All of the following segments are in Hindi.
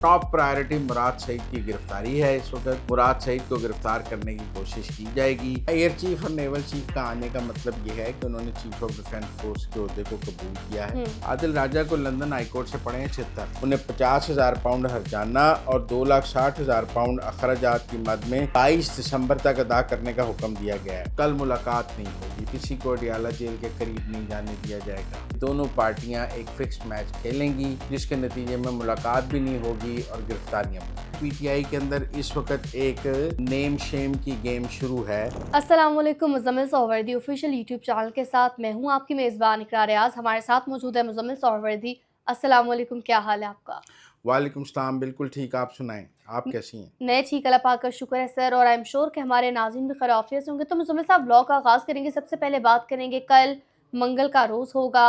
टॉप प्रायोरिटी मुराद सईद की गिरफ्तारी है। इस वक्त मुराद सईद को गिरफ्तार करने की कोशिश की जाएगी। एयर चीफ और नेवल चीफ का आने का मतलब यह है कि उन्होंने चीफ ऑफ डिफेंस फोर्स के ओहदे को कबूल किया है। आदिल राजा को लंदन हाईकोर्ट से पड़े हैं 76। उन्हें 50,000 पाउंड हर्जाना और 2,60,000 पाउंड अखराजात की मद में 22 दिसंबर तक अदा करने का हुक्म दिया गया है। कल मुलाकात नहीं होगी, किसी को अडियाला जेल के करीब नहीं जाने दिया जाएगा। दोनों पार्टियां एक फिक्स्ड मैच खेलेंगी जिसके नतीजे में मुलाकात भी नहीं होगी और गिरफ्तारियां भी। पीटीआई के अंदर इस वक्त एक नेम शेम की गेम शुरू है। अस्सलाम वालेकुम, Muzammil Suhrawardy official YouTube channel के साथ मैं हूं आपकी मेज़बान इकरार रियाज। हमारे साथ मौजूद है मुज़म्मिल सोहरवर्दी। अस्सलाम वालेकुम, क्या हाल है आपका? वालेकुम सलाम, बिल्कुल ठीक। आप सुनाएं, आप कैसी हैं? मैं ठीक, अल्लाह पाक का शुक्र है सर, और आई एम श्योर कि हमारे नाज़रीन भी खैर आफियत से होंगे। तो मुज़म्मिल साहब, व्लॉग का आगाज़ करेंगे। सबसे पहले बात करेंगे, कल मंगल का रोज़ होगा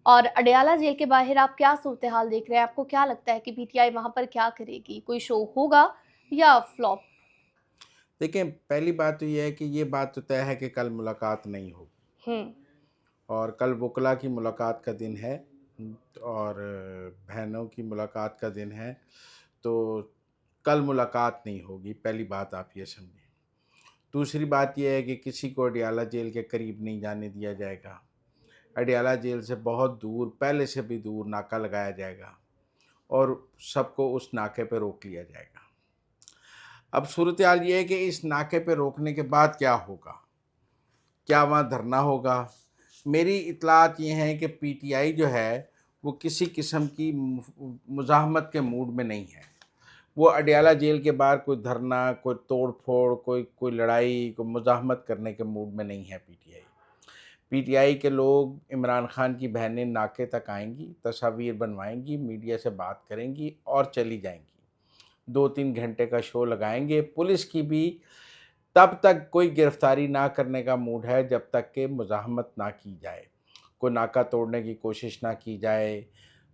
और अडियाला जेल के बाहर आप क्या सूरत हाल देख रहे हैं? आपको क्या लगता है कि पीटीआई वहाँ पर क्या करेगी? कोई शो होगा या फ्लॉप? देखें, पहली बात तो यह है कि ये बात तो तय है कि कल मुलाकात नहीं होगी हम्म। और कल वकला की मुलाकात का दिन है और बहनों की मुलाकात का दिन है। तो कल मुलाकात नहीं होगी, पहली बात आप ये समझें। दूसरी बात यह है कि किसी को अडियाला जेल के करीब नहीं जाने दिया जाएगा। अडियाला जेल से बहुत दूर, पहले से भी दूर नाका लगाया जाएगा और सबको उस नाके पे रोक लिया जाएगा। अब सूरत हाल ये है कि इस नाके पे रोकने के बाद क्या होगा, क्या वहाँ धरना होगा। मेरी इतलात ये हैं कि पीटीआई जो है वो किसी किस्म की मुज़ाहमत के मूड में नहीं है। वो अडियाला जेल के बाहर कोई धरना, कोई तोड़ फोड़, कोई कोई लड़ाई, कोई मुज़ाहमत करने के मूड में नहीं है पीटीआई। पीटीआई के लोग इमरान खान की बहनें नाके तक आएंगी, तस्वीर बनवाएंगी, मीडिया से बात करेंगी और चली जाएंगी। 2-3 घंटे का शो लगाएंगे। पुलिस की भी तब तक कोई गिरफ्तारी ना करने का मूड है जब तक कि मुज़ाहमत ना की जाए, कोई नाका तोड़ने की कोशिश ना की जाए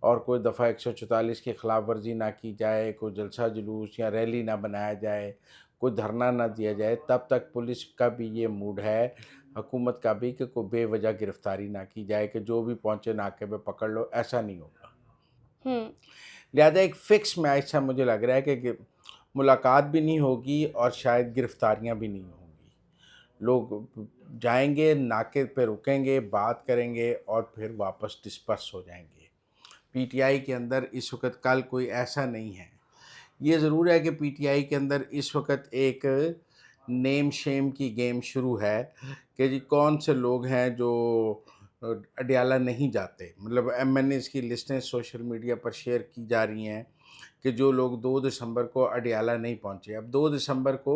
और कोई दफ़ा 144 की खिलाफ वर्जी ना की जाए, कोई जलसा जुलूस या रैली ना बनाया जाए, कोई धरना ना दिया जाए। तब तक पुलिस का भी ये मूड है, हुकूमत का भी, कि कोई बेवजह गिरफ्तारी ना की जाए कि जो भी पहुँचे नाके पे पकड़ लो, ऐसा नहीं होगा। हम्म। लिहाजा एक फ़िक्स मैच सा मुझे लग रहा है कि मुलाकात भी नहीं होगी और शायद गिरफ्तारियां भी नहीं होंगी। लोग जाएंगे, नाके पे रुकेंगे, बात करेंगे और फिर वापस डिस्पर्स हो जाएंगे। पीटीआई के अंदर इस वक्त कल कोई ऐसा नहीं है। ये ज़रूर है कि पीटीआई के अंदर इस वक्त एक नेम शेम की गेम शुरू है कि जी कौन से लोग हैं जो अडियाला नहीं जाते। मतलब एमएनएस की लिस्टें सोशल मीडिया पर शेयर की जा रही हैं कि जो लोग 2 दिसंबर को अडियाला नहीं पहुंचे। अब 2 दिसंबर को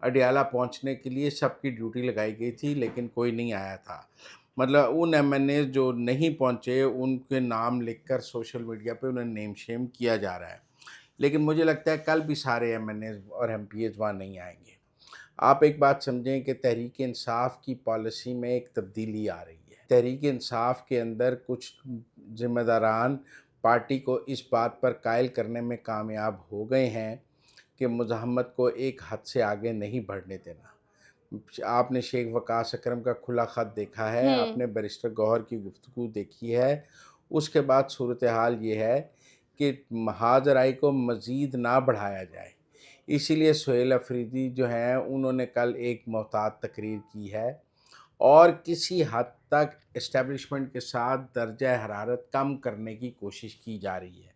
अडियाला पहुंचने के लिए सबकी ड्यूटी लगाई गई थी लेकिन कोई नहीं आया था। मतलब उन एमएनए जो नहीं पहुंचे उनके नाम लिखकर सोशल मीडिया पे उन्हें नेम शेम किया जा रहा है। लेकिन मुझे लगता है कल भी सारे एमएनए और एमपीएस वहाँ नहीं आएंगे। आप एक बात समझें कि तहरीक इंसाफ की पॉलिसी में एक तब्दीली आ रही है। तहरीक इंसाफ के अंदर कुछ ज़िम्मेदारान पार्टी को इस बात पर कायल करने में कामयाब हो गए हैं कि मुज़ाहमत को एक हद से आगे नहीं बढ़ने देना। आपने शेख वकास अकरम का खुला ख़त देखा है, हम्म। आपने बैरिस्टर गौहर की गुफ्तगू देखी है। उसके बाद सूरत हाल ये है कि महाजराई को मज़ीद ना बढ़ाया जाए। इसीलिए सुहेल अफरीदी जो हैं उन्होंने कल एक मोहतात तकरीर की है और किसी हद तक इस्टेब्लिशमेंट के साथ दर्जा हरारत कम करने की कोशिश की जा रही है।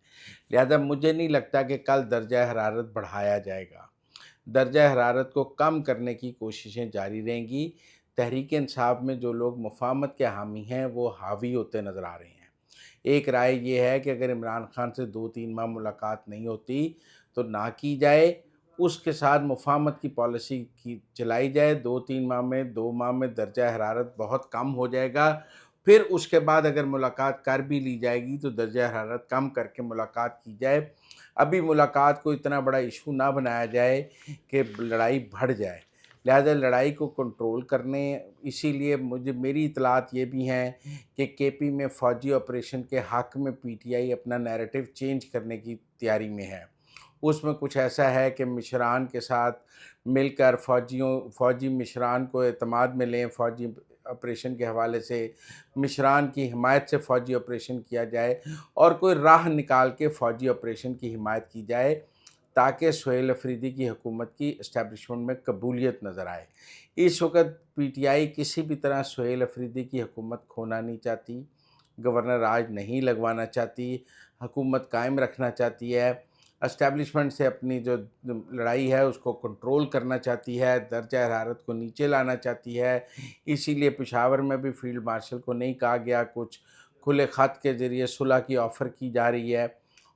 लिहाजा मुझे नहीं लगता कि कल दर्जा हरारत बढ़ाया जाएगा। दर्जा हरारत को कम करने की कोशिशें जारी रहेंगी। तहरीक इंसाफ में जो लोग मुफाहमत के हामी हैं वो हावी होते नज़र आ रहे हैं। एक राय ये है कि अगर इमरान खान से 2-3 माह मुलाकात नहीं होती तो ना की जाए, उसके साथ मुफाहमत की पॉलिसी की चलाई जाए। 2-3 माह में, 2 माह में दर्जा हरारत बहुत कम हो जाएगा। फिर उसके बाद अगर मुलाकात कर भी ली जाएगी तो दर्जा हरारत कम करके मुलाकात की जाए। अभी मुलाकात को इतना बड़ा इशू ना बनाया जाए कि लड़ाई बढ़ जाए। लिहाजा लड़ाई को कंट्रोल करने, इसीलिए मेरी इतलात ये भी हैं कि केपी में फ़ौजी ऑपरेशन के हक़ में पीटीआई अपना नैरेटिव चेंज करने की तैयारी में है। उसमें कुछ ऐसा है कि मिशरान के साथ मिलकर फ़ौजी मिशरान को एतमाद में लें, फ़ौजी ऑपरेशन के हवाले से, मिशरान की हिमायत से फ़ौजी ऑपरेशन किया जाए और कोई राह निकाल के फ़ौजी ऑपरेशन की हिमायत की जाए, ताकि सुहेल अफरीदी की हुकूमत की इस्टेब्लिशमेंट में कबूलियत नज़र आए। इस वक़्त पीटीआई किसी भी तरह सुहेल अफरीदी की हुकूमत खोना नहीं चाहती, गवर्नर राज नहीं लगवाना चाहती, हुकूमत कायम रखना चाहती है, एस्टेब्लिशमेंट से अपनी जो लड़ाई है उसको कंट्रोल करना चाहती है, दर्जा हरारत को नीचे लाना चाहती है। इसीलिए पेशावर में भी फ़ील्ड मार्शल को नहीं कहा गया, कुछ खुले ख़त के ज़रिए सुलह की ऑफ़र की जा रही है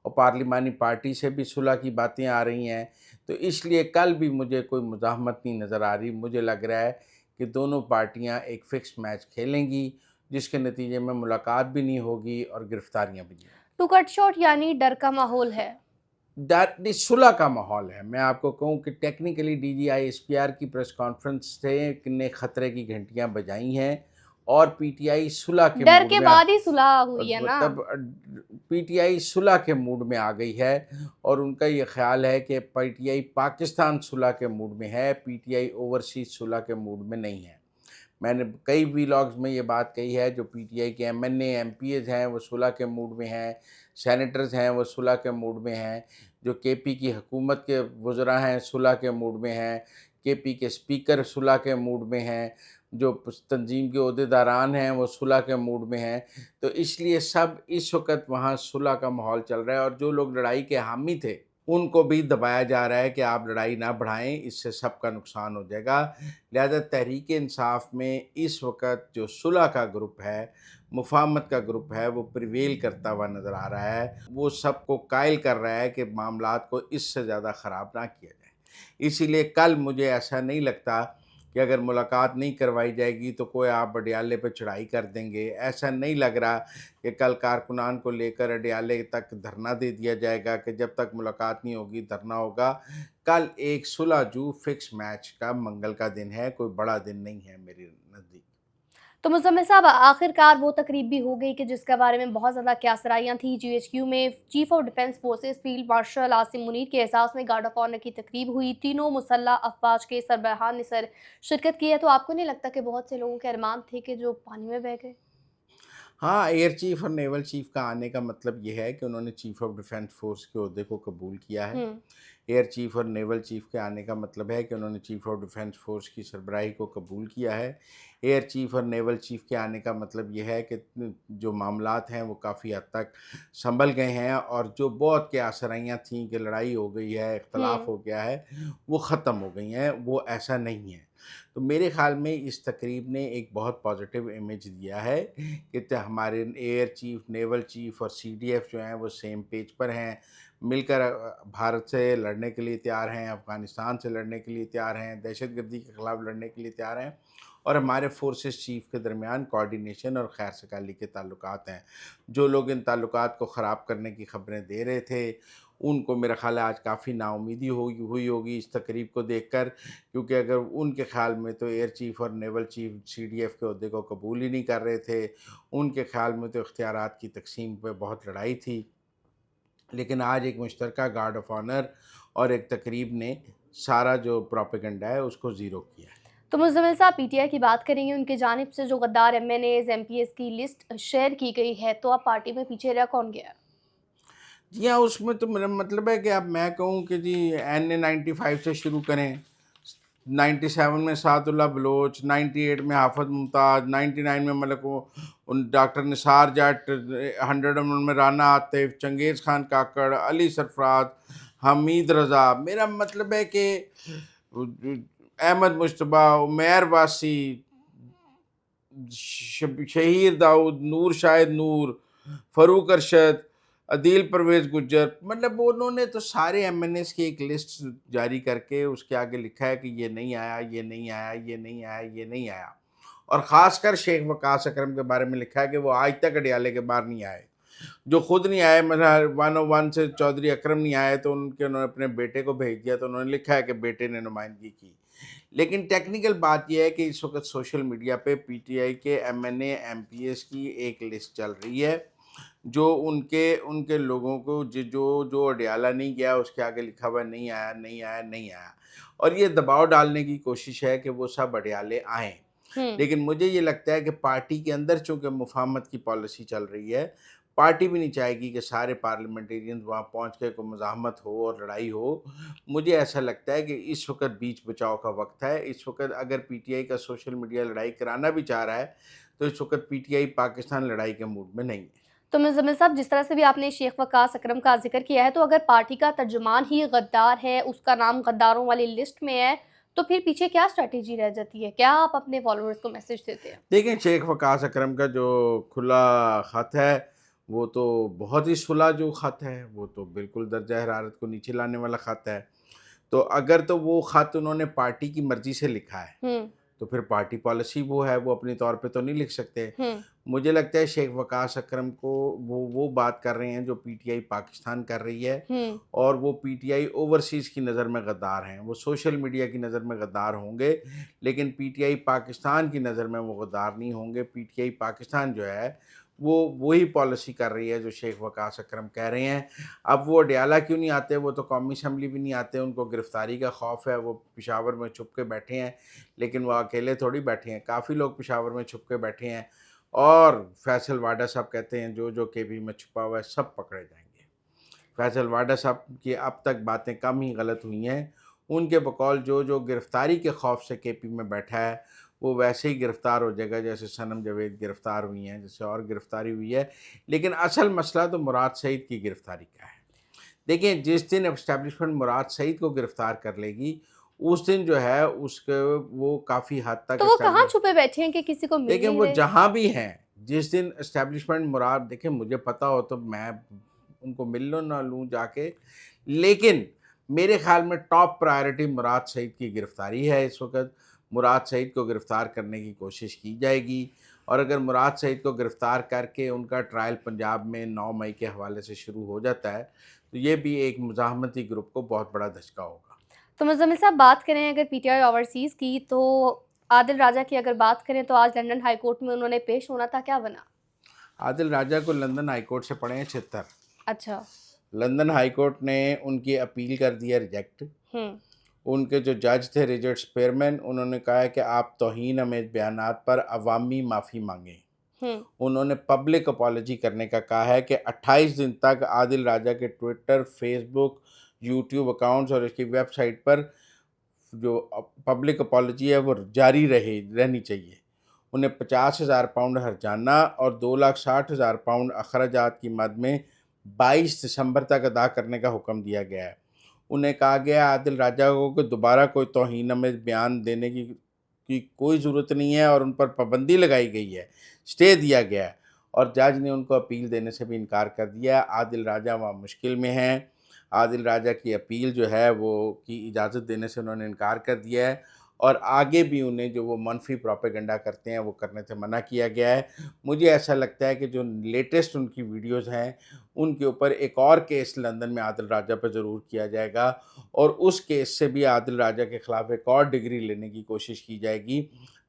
और पार्लिमानी पार्टी से भी सुलह की बातें आ रही हैं। तो इसलिए कल भी मुझे कोई मुज़ाहमत नहीं नज़र आ रही। मुझे लग रहा है कि दोनों पार्टियां एक फ़िक्स्ड मैच खेलेंगी, जिसके नतीजे में मुलाकात भी नहीं होगी और गिरफ्तारियां भी नहीं होंगी। टू कट शॉर्ट यानी डर का माहौल है। दैट इज सुलह का माहौल है। मैं आपको कहूँ कि टेक्निकली डीजीआईएसपीआर की प्रेस कॉन्फ्रेंस से ने खतरे की घंटियां बजाई हैं और पीटीआई सुलह के डर मूड के में बाद ही सुलह हुई है ना। तब पीटीआई सुलह के मूड में आ गई है और उनका ये ख्याल है कि पीटीआई पाकिस्तान सुलह के मूड में है, पीटीआई ओवरसीज सुलह के मूड में नहीं है। मैंने कई वीलॉग्स में ये बात कही है, जो पीटीआई के एमएनए एमपीएस हैं वो सुलह के मूड में हैं, सेनेटर्स हैं वो सुलह के मूड में हैं, जो केपी की हुकूमत के वज़रा हैं सुलह के मूड में हैं, केपी के स्पीकर सुलह के मूड में हैं, जो तंजीम के ओहदेदारान हैं वो सुलह के मूड में हैं। तो इसलिए सब इस वक्त वहाँ सुलह का माहौल चल रहा है और जो लोग लड़ाई के हामी थे उनको भी दबाया जा रहा है कि आप लड़ाई ना बढ़ाएं, इससे सबका नुकसान हो जाएगा। लिहाजा तहरीक इंसाफ में इस वक्त जो सुलह का ग्रुप है, मुफाहमत का ग्रुप है, वो प्रिवेल करता हुआ नज़र आ रहा है। वो सबको कायल कर रहा है कि मामलात को इससे ज़्यादा ख़राब ना किया जाए। इसीलिए कल मुझे ऐसा नहीं लगता कि अगर मुलाकात नहीं करवाई जाएगी तो कोई आप अडियाले पे चढ़ाई कर देंगे। ऐसा नहीं लग रहा कि कल कारकुनान को लेकर अडियाले तक धरना दे दिया जाएगा कि जब तक मुलाकात नहीं होगी धरना होगा। कल एक सुलह जू फिक्स मैच का मंगल का दिन है, कोई बड़ा दिन नहीं है मेरे नज़दीक। तो मुज़म्मिल साहब, आखिरकार वो तकरीब भी हो गई कि जिसके बारे में बहुत ज़्यादा क्यासराइयाँ थी। जीएचक्यू में chief of defence forces field marshal Asim Munir के एहसास में गार्ड ऑफ ऑनर की तकरीब हुई। तीनों मुसल्लह अफवाज के सरबराहान ने शिरकत की है। तो आपको नहीं लगता कि बहुत से लोगों के अरमान थे कि जो पानी में बह गए? हाँ, एयर चीफ और नेवल चीफ का आने का मतलब ये है कि उन्होंने चीफ ऑफ डिफेंस फोर्स के ओहदे को कबूल किया है। हुँ। एयर चीफ और नेवल चीफ के आने का मतलब है कि उन्होंने चीफ ऑफ डिफेंस फोर्स की सरबराही को कबूल किया है। एयर चीफ और नेवल चीफ के आने का मतलब ये है कि जो मामलात हैं वो काफ़ी हद तक संभल गए हैं और जो बहुत के आसराइयाँ थीं कि लड़ाई हो गई है, इख्तलाफ हुँ। हो गया है, वो ख़त्म हो गई हैं, वो ऐसा नहीं है। तो मेरे ख़्याल में इस तकरीब ने एक बहुत पॉजिटिव इमेज दिया है कि हमारे एयर चीफ, नेवल चीफ और सीडीएफ जो हैं वो सेम पेज पर हैं, मिलकर भारत से लड़ने के लिए तैयार हैं, अफ़गानिस्तान से लड़ने के लिए तैयार हैं, दहशतगर्दी के ख़िलाफ़ लड़ने के लिए तैयार हैं और हमारे फोर्सेस चीफ के दरमियान कोऑर्डिनेशन और खैर सगाली के ताल्लुकात हैं। जो लोग इन ताल्लुकात को ख़राब करने की ख़बरें दे रहे थे, उनको मेरा ख़्याल है आज काफ़ी नाउम्मीदी हुई होगी इस तकरीब को देखकर, क्योंकि अगर उनके ख़्याल में तो एयर चीफ और नेवल चीफ सीडीएफ के ओहदे को कबूल ही नहीं कर रहे थे, उनके ख़्याल में तो इख्तियारात की तक़सीम पे बहुत लड़ाई थी। लेकिन आज एक मुश्तरका गार्ड ऑफ ऑनर और एक तकरीब ने सारा जो प्रोपेगेंडा है उसको ज़ीरो किया है। तो मुज़म्मिल साहब, पीटीआई की बात करेंगे, उनकी जानिब से जो गद्दार एमएनएज़, एमपीएस की लिस्ट शेयर की गई है, तो अब पार्टी में पीछे रह कौन गया? जी हाँ, उसमें तो मेरा मतलब है कि अब मैं कहूँ कि जी एन ए 95 से शुरू करें, 97 में सादुल्ला बलोच, 98 में हाफ़िज़ मुमताज़, 99 में मलिक उन डॉक्टर निसार जट, 101 में राना आतिफ़, चंगेज़ खान काकड़, अली सरफ़राज, हमीद रज़ा। मेरा मतलब है कि अहमद मुश्तबा, उमैर वासी, शहीर दाऊद, नूर शाहिद नूर, फ़रूक अरशद, अदील परवेज़ गुज्जर, मतलब उन्होंने तो सारे एमएनएस की एक लिस्ट जारी करके उसके आगे लिखा है कि ये नहीं आया, ये नहीं आया, ये नहीं आया, ये नहीं आया। और ख़ासकर शेख वकास अकरम के बारे में लिखा है कि वो आज तक अडियाले के बाहर नहीं आए। जो खुद नहीं आए, मतलब 101 से चौधरी अकरम नहीं आए तो उन्होंने अपने बेटे को भेज दिया, तो उन्होंने लिखा है कि बेटे ने नुमाइंदगी की। लेकिन टेक्निकल बात यह है कि इस वक्त सोशल मीडिया पे पीटीआई के एमएनए एमपीएस की एक लिस्ट चल रही है, जो उनके उनके लोगों को जो जो अडियाला नहीं गया उसके आगे लिखा हुआ है नहीं आया, नहीं आया, नहीं आया। और ये दबाव डालने की कोशिश है कि वो सब अडियाले आएँ। लेकिन मुझे ये लगता है कि पार्टी के अंदर चूँकि मुफ़ाहमत की पॉलिसी चल रही है, पार्टी भी नहीं चाहेगी कि सारे पार्लियामेंटेरियंस वहाँ पहुँच के कोई मुज़ाहमत हो और लड़ाई हो। मुझे ऐसा लगता है कि इस वक़्त बीच बचाव का वक़्त है। इस वक़्त अगर पीटीआई का सोशल मीडिया लड़ाई कराना भी चाह रहा है, तो इस वक़्त पीटीआई पाकिस्तान लड़ाई के मूड में नहीं है। तो मुज़म्मिल साहब, जिस तरह से भी आपने शेख वक़ास अकरम का ज़िक्र किया है, तो अगर पार्टी का तर्जुमान ही गद्दार है, उसका नाम गद्दारों वाली लिस्ट में है, तो फिर पीछे क्या स्ट्रैटेजी रह जाती है? क्या आप अपने फॉलोअर्स को मैसेज देते हैं? देखिए, शेख वक़ास अकरम का जो खुला ख़त है, वो तो बहुत ही सुलह जो ख़त है, वो तो बिल्कुल दर्जा हरारत को नीचे लाने वाला ख़त है। तो अगर तो वो ख़त उन्होंने पार्टी की मर्ज़ी से लिखा है, हुँ, तो फिर पार्टी पॉलिसी वो है, वो अपने तौर पे तो नहीं लिख सकते। हुँ, मुझे लगता है शेख वक़ास अकरम को वो बात कर रहे हैं जो पीटीआई पाकिस्तान कर रही है, हुँ, और वो पीटीआई ओवरसीज़ की नज़र में गद्दार हैं। वो सोशल मीडिया की नज़र में गद्दार होंगे, लेकिन पीटीआई पाकिस्तान की नज़र में वो गद्दार नहीं होंगे। पीटीआई पाकिस्तान जो है, वो वही पॉलिसी कर रही है जो शेख वक़ास अकरम कह रहे हैं। अब वो अडयाला क्यों नहीं आते? वो तो कौमी असम्बली भी नहीं आते, उनको गिरफ़्तारी का खौफ़ है, वो पेशावर में छुप के बैठे हैं। लेकिन वो अकेले थोड़ी बैठे हैं, काफ़ी लोग पेशावर में छुप के बैठे हैं। और फैसल वाडा साहब कहते हैं जो केपी में छुपा हुआ है सब पकड़े जाएंगे। फैसल वाडा साहब की अब तक बातें कम ही गलत हुई हैं। उनके बकौल जो गिरफ़्तारी के खौफ से केपी में बैठा है, वो वैसे ही गिरफ़्तार हो जाएगा जैसे सनम जावेद गिरफ़्तार हुई हैं, जैसे और गिरफ़्तारी हुई है। लेकिन असल मसला तो मुराद सईद की गिरफ़्तारी का है। देखिए, जिस दिन एस्टेब्लिशमेंट मुराद सईद को गिरफ़्तार कर लेगी, उस दिन जो है उसके वो काफ़ी हद तक तो वो कहाँ छुपे बैठे हैं कि किसी को मिल देखिए, नहीं वो रहे? जहाँ भी हैं, जिस दिन एस्टेब्लिशमेंट मुराद देखिए, मुझे पता हो तो मैं उनको मिल लो ना लूँ जाके, लेकिन मेरे ख़्याल में टॉप प्रायोरिटी मुराद सईद की गिरफ़्तारी है इस वक़्त। मुराद सईद को गिरफ़्तार करने की कोशिश की जाएगी, और अगर मुराद सईद को गिरफ़्तार करके उनका ट्रायल पंजाब में 9 मई के हवाले से शुरू हो जाता है, तो ये भी एक मुज़ाहमती ग्रुप को बहुत बड़ा धचका होगा। तो मुज़म्मिल साहब, बात करें अगर पीटीआई ओवरसीज़ की, तो आदिल राजा की अगर बात करें, तो आज लंदन हाई कोर्ट में उन्होंने पेश होना था, क्या बना? आदिल राजा को लंदन हाई कोर्ट से पड़े हैं छित्तर। अच्छा। लंदन हाई कोर्ट ने उनकी अपील कर दिया रिजेक्ट। हुँ, उनके जो जज थे रिचर्ड स्पेयरमैन, उन्होंने कहा है कि आप तौहीन आमेज़ बयानात पर अवामी माफ़ी माँगें। हुँ, उन्होंने पब्लिक अपॉलजी करने का कहा है कि 28 दिन तक आदिल राजा के ट्विटर, फ़ेसबुक, यूट्यूब अकाउंट्स और इसकी वेबसाइट पर जो पब्लिक अपॉलजी है वो जारी रहनी चाहिए। उन्हें 50,000 पाउंड हर्जाना और 2,60,000 पाउंड अखराजात की मद में 22 दिसंबर तक अदा करने का हुक्म दिया गया है। उन्हें कहा गया है आदिल राजा को कि दोबारा कोई तौहीन में बयान देने की कोई ज़रूरत नहीं है, और उन पर पाबंदी लगाई गई है, स्टे दिया गया है, और जज ने उनको अपील देने से भी इनकार कर दिया है। आदिल राजा वहाँ मुश्किल में हैं। आदिल राजा की अपील जो है वो की इजाज़त देने से उन्होंने इनकार कर दिया है, और आगे भी उन्हें जो वो मनफी प्रोपेगेंडा करते हैं वो करने से मना किया गया है। मुझे ऐसा लगता है कि जो लेटेस्ट उनकी वीडियोज़ हैं, उनके ऊपर एक और केस लंदन में आदिल राजा पे ज़रूर किया जाएगा, और उस केस से भी आदिल राजा के ख़िलाफ़ एक और डिग्री लेने की कोशिश की जाएगी,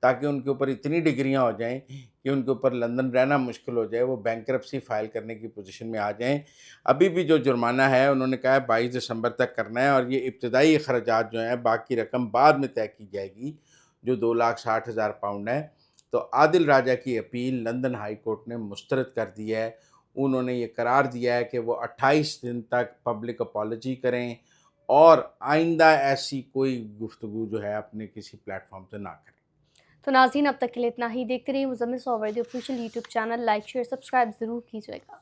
ताकि उनके ऊपर इतनी डिग्रियाँ हो जाएँ कि उनके ऊपर लंदन रहना मुश्किल हो जाए, वो बैंकरप्सी फ़ाइल करने की पोजीशन में आ जाएँ। अभी भी जो जुर्माना है उन्होंने कहा है 22 दिसंबर तक करना है, और ये इब्तदाई अखराजात जो हैं, बाकी रकम बाद में तय की जाएगी, जो 2,60,000 पाउंड है। तो आदिल राजा की अपील लंदन हाई कोर्ट ने मुस्तरद कर दी है। उन्होंने ये करार दिया है कि वो 28 दिन तक पब्लिक अपॉलजी करें, और आइंदा ऐसी कोई गुफ्तगू जो है अपने किसी प्लेटफ़ॉर्म से ना करें। तो नाज़रीन, अब तक के लिए इतना ही। देखते रहिए Muzammil Suhrawardy official YouTube channel. Like, share, subscribe ज़रूर कीजिएगा।